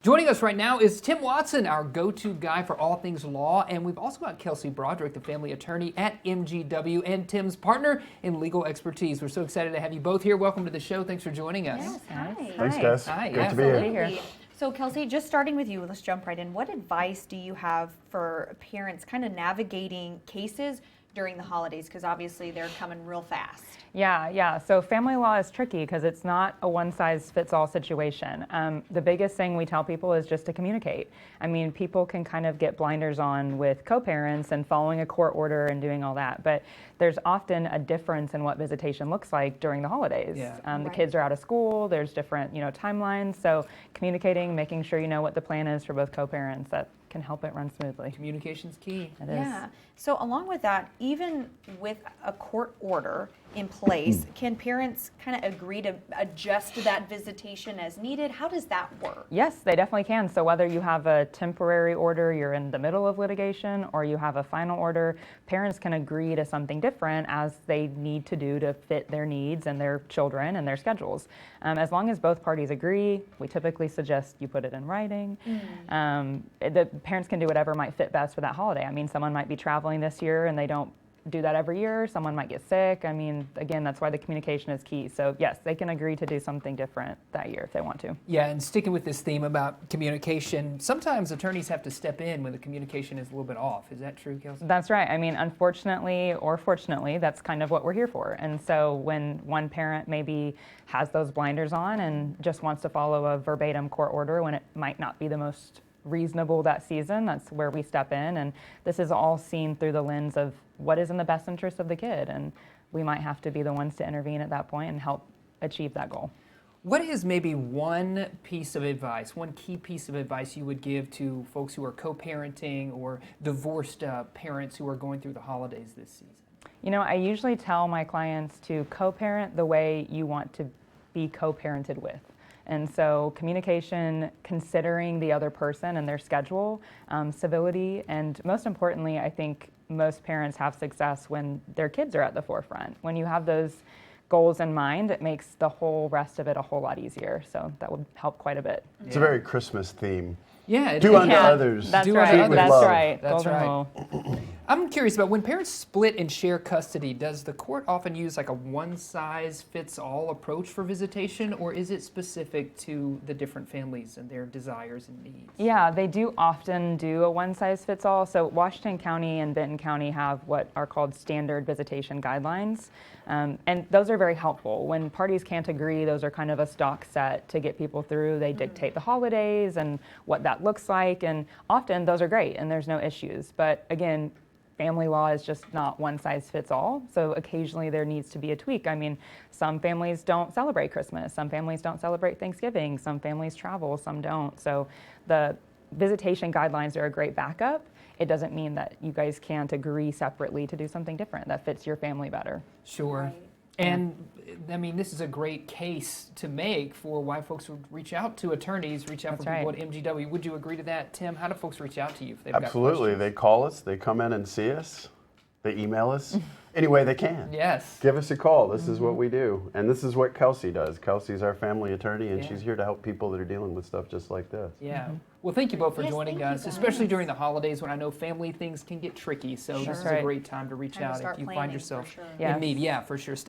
Joining us right now is Tim Watson, our go-to guy for all things law, and we've also got Kelsey Broaddrick, the family attorney at MGW, and Tim's partner in legal expertise. We're so excited to have you both here. Welcome to the show. Thanks for joining us. Yes, hi. Thanks, guys. Hi. Great to be here. So, Kelsey, just starting with you, let's jump right in. What advice do you have for parents kind of navigating cases during the holidays? Because obviously they're coming real fast. Yeah. So family law is tricky because it's not a one-size-fits-all situation. The biggest thing we tell people is just to communicate. I mean, people can kind of get blinders on with co-parents and following a court order and doing all that, but there's often a difference in what visitation looks like during the holidays. Yeah. The kids are out of school, there's different, timelines, so communicating, making sure you know what the plan is for both co-parents, that can help it run smoothly. Communication's key. It is. Yeah. So along with that, even with a court order in place, can parents kind of agree to adjust that visitation as needed? How does that work? Yes, they definitely can. So whether you have a temporary order, you're in the middle of litigation, or you have a final order, parents can agree to something different as they need to do to fit their needs and their children and their schedules. As long as both parties agree, we typically suggest you put it in writing. The parents can do whatever might fit best for that holiday. I mean, someone might be traveling this year and they don't do that every year. Someone might get sick. I mean, again, that's why the communication is key. So yes, they can agree to do something different that year if they want to. Yeah, and sticking with this theme about communication, sometimes attorneys have to step in when the communication is a little bit off. Is that true, Kelsey? That's right. I mean, unfortunately or fortunately, that's kind of what we're here for. And so when one parent maybe has those blinders on and just wants to follow a verbatim court order when it might not be the most reasonable that season, that's where we step in. And this is all seen through the lens of what is in the best interest of the kid. And we might have to be the ones to intervene at that point and help achieve that goal. What is maybe one piece of advice, one key piece of advice you would give to folks who are co-parenting or divorced parents who are going through the holidays this season? I usually tell my clients to co-parent the way you want to be co-parented with. And so communication, considering the other person and their schedule, civility, and most importantly, I think most parents have success when their kids are at the forefront. When you have those goals in mind, it makes the whole rest of it a whole lot easier. So that would help quite a bit. It's a very Christmas theme. Yeah. Do unto others. That's Do right. unto others. That's love. right. That's Golden right. rule. I'm curious about when parents split and share custody, does the court often use like a one-size-fits-all approach for visitation, or is it specific to the different families and their desires and needs? Yeah, they do often do a one-size-fits-all. So Washington County and Benton County have what are called standard visitation guidelines. And those are very helpful. When parties can't agree, those are kind of a stock set to get people through. They dictate the holidays and what that looks like. And often those are great and there's no issues. But again, family law is just not one size fits all. So occasionally there needs to be a tweak. I mean, some families don't celebrate Christmas. Some families don't celebrate Thanksgiving. Some families travel, some don't. So the visitation guidelines are a great backup. It doesn't mean that you guys can't agree separately to do something different that fits your family better. Sure. Right. And I mean, this is a great case to make for why folks would reach out to attorneys, reach out That's for people right. at MGW. Would you agree to that, Tim? How do folks reach out to you if they've got Absolutely. questions? They call us, they come in and see us, they email us, any way they can. Yes. Give us a call. This is what we do. And this is what Kelsey does. Kelsey's our family attorney, and Yeah. she's here to help people that are dealing with stuff just like this. Yeah. Well, thank you both for Yes, joining thank you us, guys. especially during the holidays when I know family things can get tricky. So Sure. this is Right. a great time to reach Time to out start if you find planning, for yourself sure. in Yes. need. Yeah, for sure.